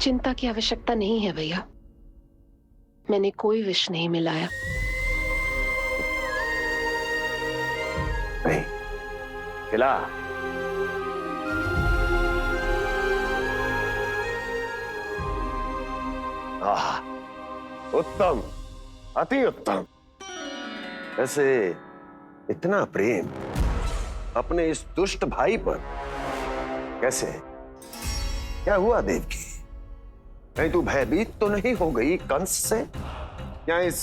चिंता की आवश्यकता नहीं है भैया, मैंने कोई विष नहीं मिलाया। नहीं खिला। आह, उत्तम, अति उत्तम। वैसे इतना प्रेम अपने इस दुष्ट भाई पर कैसे? क्या हुआ देवकी? कहीं तू भयभीत तो नहीं हो गई कंस से? या इस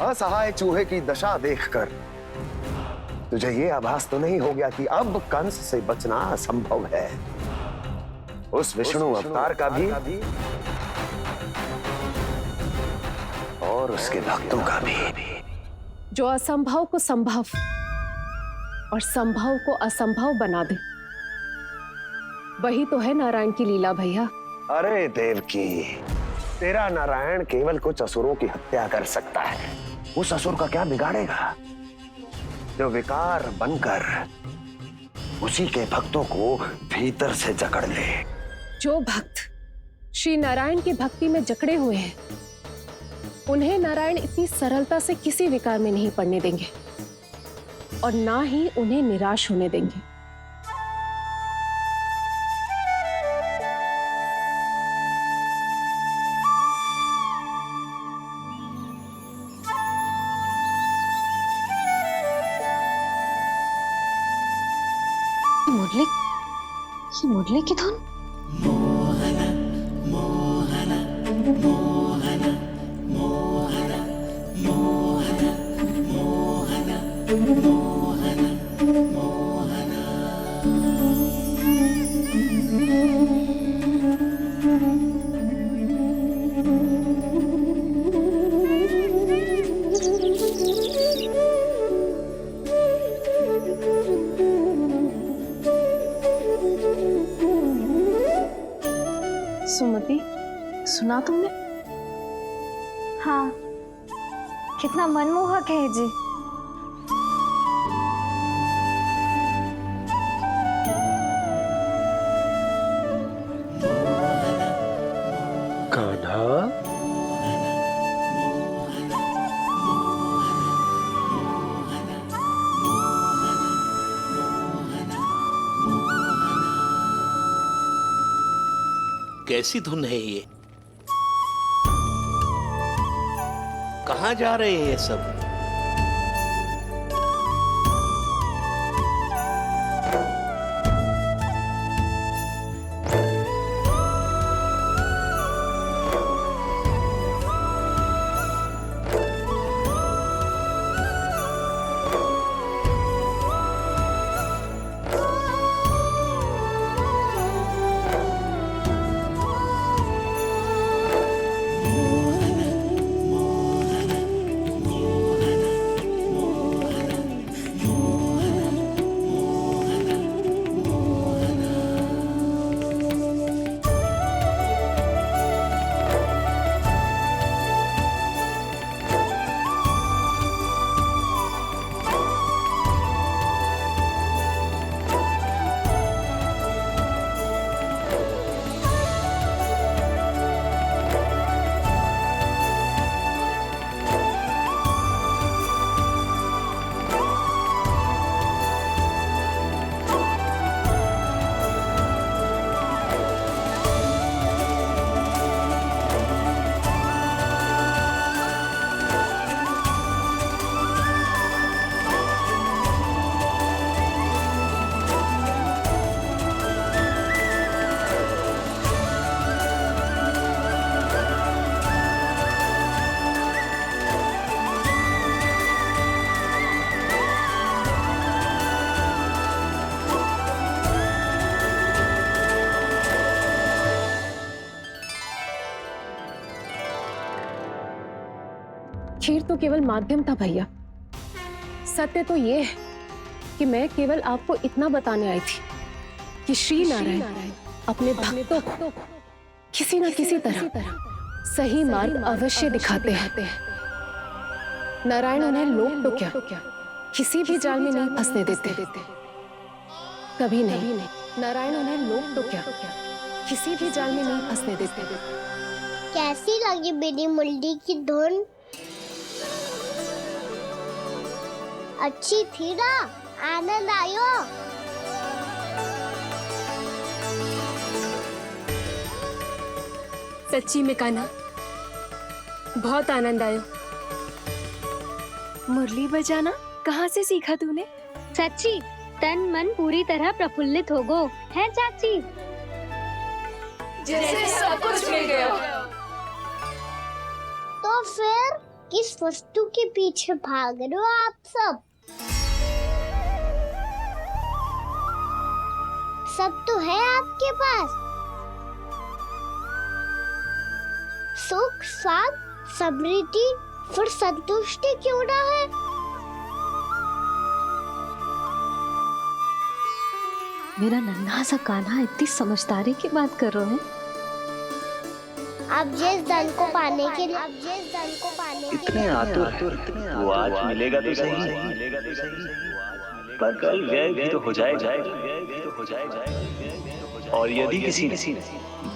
असहाय चूहे की दशा देखकर तुझे ये आभास तो नहीं हो गया कि अब कंस से बचना असंभव है? उस विष्णु अवतार का भी और उसके भक्तों का भी। जो असंभव को संभव और संभव को असंभव बना दे, वही तो है नारायण की लीला भैया। अरे देवकी, तेरा नारायण केवल कुछ असुरों की हत्या कर सकता है। उस असुर का क्या बिगाड़ेगा जो विकार बनकर उसी के भक्तों को भीतर से जकड़ ले। जो भक्त श्री नारायण की भक्ति में जकड़े हुए हैं, उन्हें नारायण इतनी सरलता से किसी विकार में नहीं पड़ने देंगे और ना ही उन्हें निराश होने देंगे। ये मुरली की धुन। सुमति, सुना तुमने? हाँ, कितना मनमोहक है जी। कान्हा, कैसी धुन है ये? कहाँ जा रहे हैं ये सब? खीर तो केवल माध्यम था भैया। सत्य तो ये है कि मैं केवल आपको इतना बताने आई थी कि श्री नारायण अपने भक्तों को किसी न किसी तरह सही मार्ग अवश्य दिखाते हैं। नारायण उन्हें लोग तो क्या किसी भी जाल में नहीं फंसने देते। कभी नहीं। नारायण उन्हें लोग तो क्या किसी भी जाल में नहीं फंसने देते। कैसी लगी मेरी मुरली की धुन? अच्छी थी ना? आनंद आयो? सच्ची में कान्हा, बहुत आनंद आया। मुरली बजाना कहाँ से सीखा तूने? सच्ची तन मन पूरी तरह प्रफुल्लित हो गो है चाची। जैसे सब कुछ मिल गया। तो फिर किस वस्तु के पीछे भाग रहे हो आप सब? सब तो है आपके पास। सुख, स्वाद, समृद्धि, फिर संतुष्टि क्यों ना है? मेरा नन्हा सा कान्हा इतनी समझदारी की बात कर रहे हैं। अब जिस धन को पाने के लिए इतने आतुर वो आज मिलेगा तो सही, पर कल व्यय भी तो हो जाएगा। और यदि किसी ने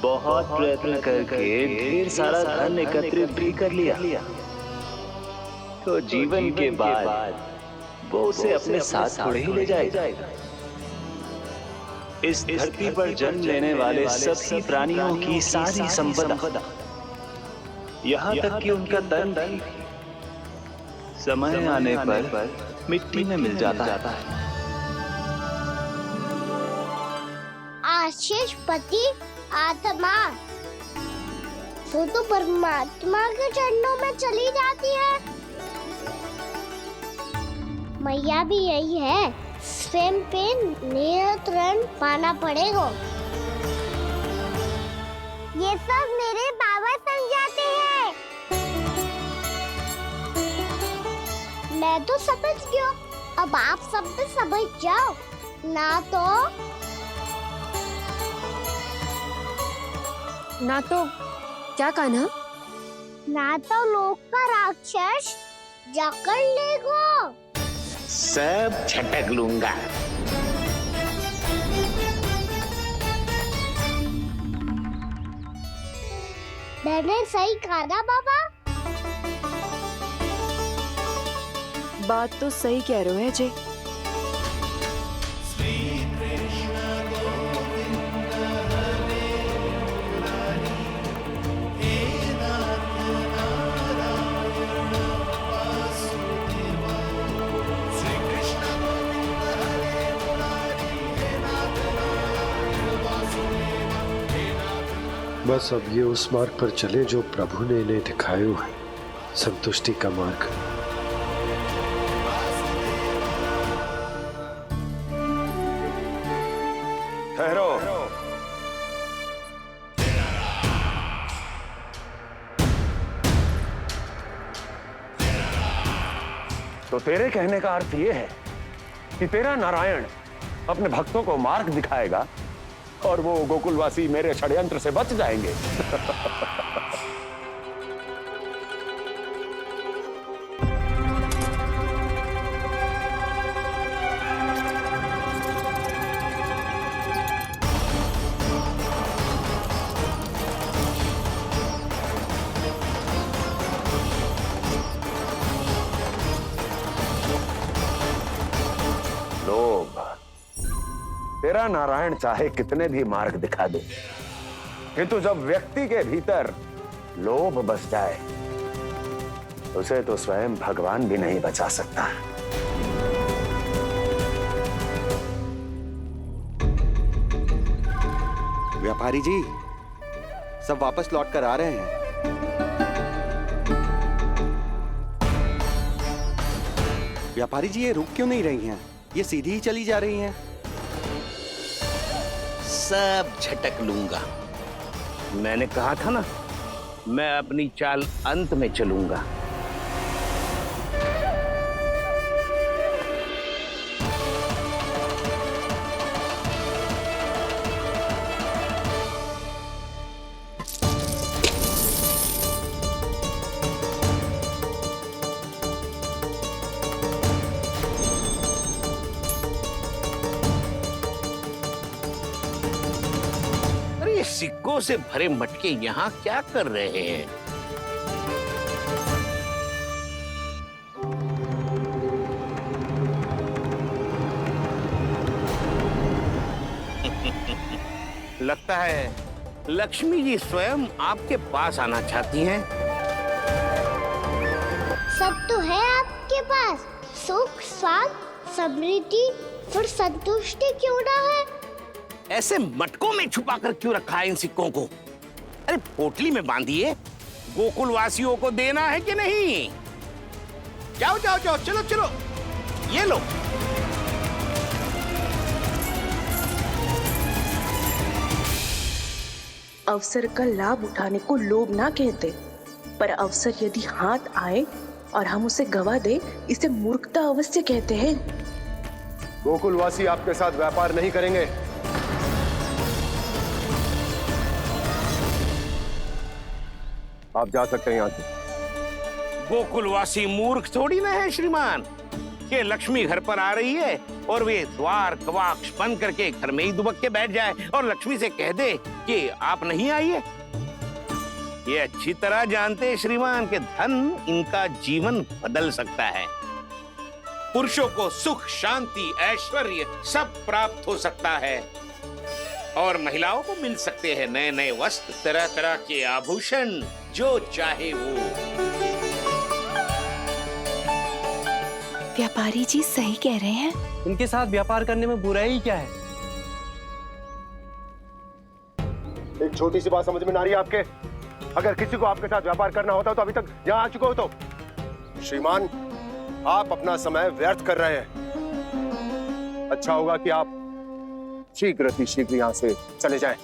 बहुत प्रयत्न करके ढेर सारा धन एकत्रित भी कर लिया, तो जीवन के बाद वो उसे अपने साथ थोड़े ही ले जाएगा। इस धरती पर जन्म लेने वाले सभी प्राणियों की सारी संपदा, यहाँ तक कि उनका तन भी समय आने पर मिट्टी में मिल जाता है। आशीष पति आत्मा वो तो परमात्मा के चरणों में चली जाती है। मैया भी यही है, स्वयं पे नियंत्रण पाना पड़ेगा। ये सब मेरे बाबा समझाते हैं। मैं तो समझ गया, अब आप सब भी समझ जाओ ना तो क्या कान्हा? ना तो लोक का राक्षस जकड़ लेगो। सब झटक लूंगा। मैंने सही कहा ना बाबा? बात तो सही कह रहे हो है जय। बस अब ये उस मार्ग पर चले जो प्रभु ने इन्हें दिखाया है, संतुष्टि का मार्ग। ठहरो। तो तेरे कहने का अर्थ यह है कि तेरा नारायण अपने भक्तों को मार्ग दिखाएगा और वो गोकुलवासी मेरे षड्यंत्र से बच जाएंगे। लोभ, तेरा नारायण चाहे कितने भी मार्ग दिखा दे, किंतु जब व्यक्ति के भीतर लोभ बस जाए, उसे तो स्वयं भगवान भी नहीं बचा सकता। व्यापारी जी, सब वापस लौट कर आ रहे हैं। व्यापारी जी, ये रुक क्यों नहीं रही हैं? ये सीधी ही चली जा रही हैं। सब झटक लूंगा। मैंने कहा था ना, मैं अपनी चाल अंत में चलूंगा। सिक्कों से भरे मटके यहाँ क्या कर रहे हैं? लगता है लक्ष्मी जी स्वयं आपके पास आना चाहती हैं। सब तो है आपके पास, सुख, स्वाद, समृद्धि, फिर संतुष्टि क्यों ना है? ऐसे मटकों में छुपा कर क्यों रखा है इन सिक्कों को? अरे पोटली में बांधिए, गोकुल वासियों को देना है कि नहीं? जाओ जाओ जाओ, चलो चलो, ये लो। अवसर का लाभ उठाने को लोभ ना कहते, पर अवसर यदि हाथ आए और हम उसे गवा दे, इसे मूर्खता अवश्य कहते हैं। गोकुलवासी आपके साथ व्यापार नहीं करेंगे। आप जा सकते हैं यहाँ से। गोकुलवासी मूर्ख थोड़ी ना है श्रीमान। कि लक्ष्मी घर पर आ रही है और वे द्वार कवाक्ष बंद करके घर में ही दुबक के बैठ जाए और लक्ष्मी से कह दे कि आप नहीं आइए। ये अच्छी तरह जानते हैं श्रीमान कि धन इनका जीवन बदल सकता है। पुरुषों को सुख, शांति, ऐश्वर्य सब प्राप्त हो सकता है और महिलाओं को मिल सकते हैं नए नए वस्त्र, तरह तरह के आभूषण, जो चाहे वो। व्यापारी जी सही कह रहे हैं। इनके साथ व्यापार करने में बुराई क्या है? एक छोटी सी बात समझ में ना रही है आपके? अगर किसी को आपके साथ व्यापार करना होता तो अभी तक यहाँ आ चुके हो। तो श्रीमान, आप अपना समय व्यर्थ कर रहे हैं। अच्छा होगा कि आप शीघ्र यहाँ से चले जाएं।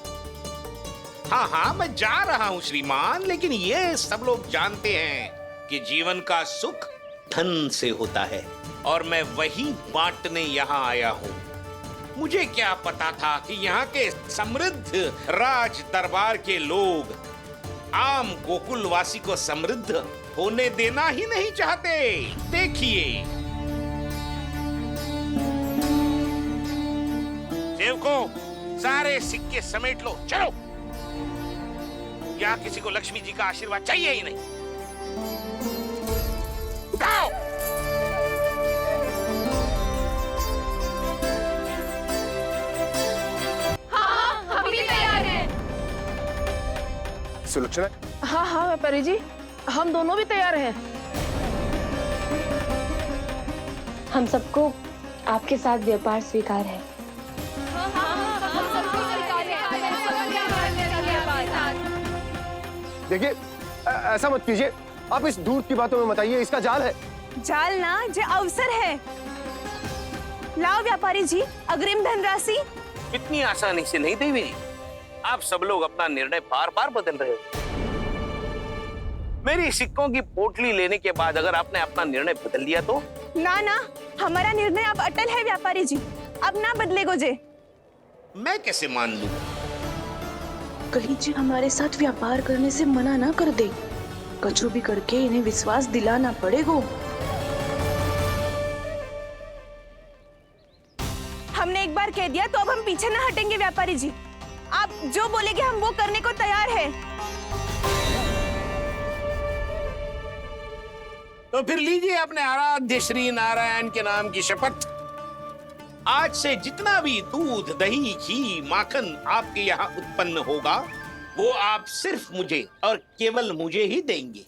हाँ हाँ, मैं जा रहा हूँ श्रीमान, लेकिन ये सब लोग जानते हैं कि जीवन का सुख धन से होता है और मैं वही बांटने यहाँ आया हूँ। मुझे क्या पता था कि यहाँ के समृद्ध राज दरबार के लोग आम गोकुलवासी को समृद्ध होने देना ही नहीं चाहते। देखिए सेवकों, सारे सिक्के समेट लो, चलो। यहाँ किसी को लक्ष्मी जी का आशीर्वाद चाहिए ही नहीं। उठाओ। हाँ, हम भी तैयार हैं। सुलक्षणा? हाँ हाँ व्यापारी जी, हम दोनों भी तैयार हैं। हम सबको आपके साथ व्यापार स्वीकार है। देखिए, ऐसा मत कीजिए। आप इस दूध की बातों में मत आइए, इसका जाल है। जाल ना, जे अवसर है। लाओ व्यापारी जी अग्रिम धनराशि। इतनी आसानी से नहीं देवी जी। आप सब लोग अपना निर्णय बार बार बदल रहे हो। मेरी सिक्कों की पोटली लेने के बाद अगर आपने अपना निर्णय बदल लिया तो? ना ना, हमारा निर्णय अब अटल है व्यापारी जी, अब ना बदलेगो जे। मैं कैसे मान लूं? कहीं जी हमारे साथ व्यापार करने से मना ना कर दे। कछु भी करके इन्हें विश्वास दिलाना पड़ेगा। हमने एक बार कह दिया तो अब हम पीछे ना हटेंगे व्यापारी जी। आप जो बोलेंगे हम वो करने को तैयार है। तो फिर लीजिए अपने आराध्य श्री नारायण के नाम की शपथ। आज से जितना भी दूध, दही, घी, माखन आपके यहाँ उत्पन्न होगा वो आप सिर्फ मुझे और केवल मुझे ही देंगे।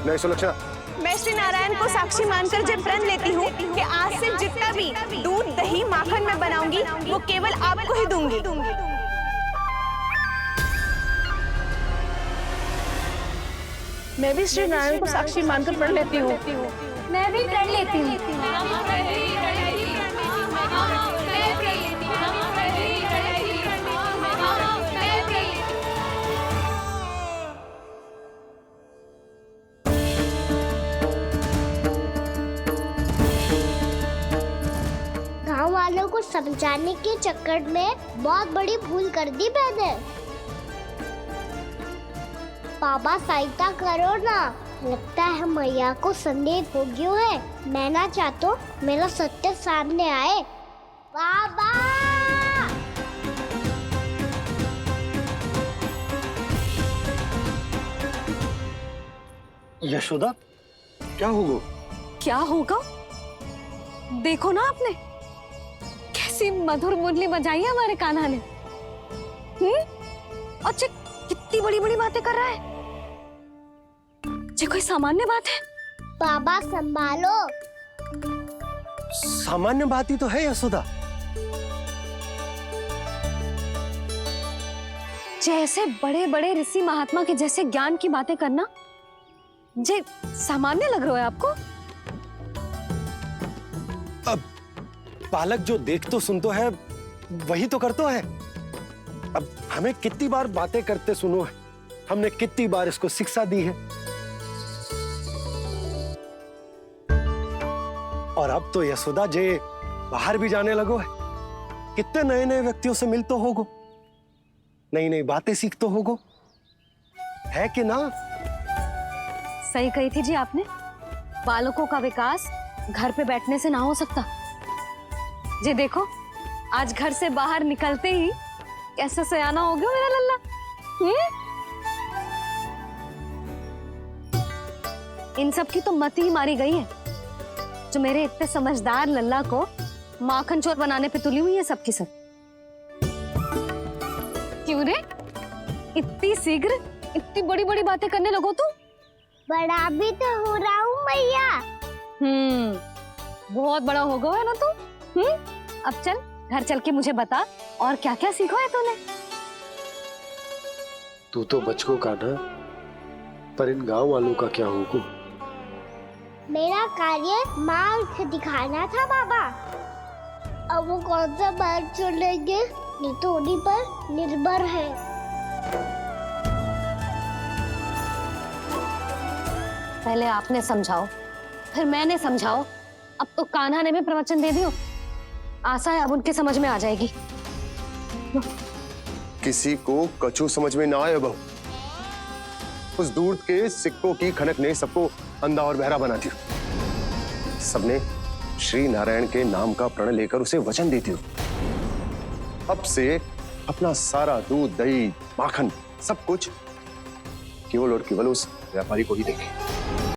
नहीं सुलक्षणा, मैं श्री नारायण को साक्षी मानकर जब प्रण लेती हूँ कि आज से जितना भी दूध, दही, माखन मैं बनाऊंगी वो केवल आपको ही दूंगी। मैं भी श्री नारायण को साक्षी मानकर प्रण लेती हूँ। मैं भी प्रण लेती हूँ। गाँव वालों को समझाने के चक्कर में बहुत बड़ी भूल कर दी मैंने। बाबा सहायता करो ना, लगता है मैया को संदेह हो गया है। मैं ना चाहता मेरा सत्य सामने आए। बाबा! यशोदा, क्या होगा? क्या होगा? देखो ना आपने कैसी मधुर मुरली बजाई है हमारे कान्हा ने। अच्छा, कितनी बड़ी बड़ी बातें कर रहा है। ये कोई सामान्य बात है? बाबा संभालो। सामान्य बात ही तो है यशोदा। जैसे बड़े बड़े ऋषि महात्मा के जैसे ज्ञान की बातें करना जे सामान्य लग रहा है आपको? अब बालक जो देख तो सुन तो है, वही तो करतो है। अब हमें कितनी बार बातें करते सुनो है, हमने कितनी बार इसको शिक्षा दी है। और अब तो यशोदा जे बाहर भी जाने लगो है, कितने नए नए व्यक्तियों से मिल तो होगो, नई नई बातें सीख तो होगो, है कि ना? सही कही थी जी आपने। बालकों का विकास घर पे बैठने से ना हो सकता। जी देखो, आज घर से बाहर निकलते ही कैसा सयाना हो गया मेरा लल्ला। इन सब की तो मत ही मारी गई है, जो मेरे इतने समझदार लल्ला को माखन चोर बनाने पे तुली हुई है सबकी सब। क्यों रे, इतनी शीघ्र इतनी बड़ी बड़ी बातें करने लगो तू? बड़ा भी तो हो रहा हूँ मैया। बहुत बड़ा हो गया है ना तू। अब चल घर चल के मुझे बता और क्या क्या सीखा है तूने। तू तो बचको कान्हा, पर इन गांव वालों का क्या होगा? मेरा कार्य मार्ग दिखाना था बाबा। अब वो कौन सा मार्ग चुनेंगे ये तो उन्हीं पर निर्भर है। पहले आपने समझाओ, फिर मैंने समझाओ। अब तो कान्हा ने भी प्रवचन दे दियो। आशा है अब उनके समझ में आ जाएगी। किसी को कछु समझ में ना आए बहू। उस दूर के सिक्कों की खनक ने सबको अंधा और बहरा बना दिया। सबने श्री नारायण के नाम का प्रण लेकर उसे वचन देती हो। अब से अपना सारा दूध, दही, माखन सब कुछ केवल और केवल उस व्यापारी को ही देंगे।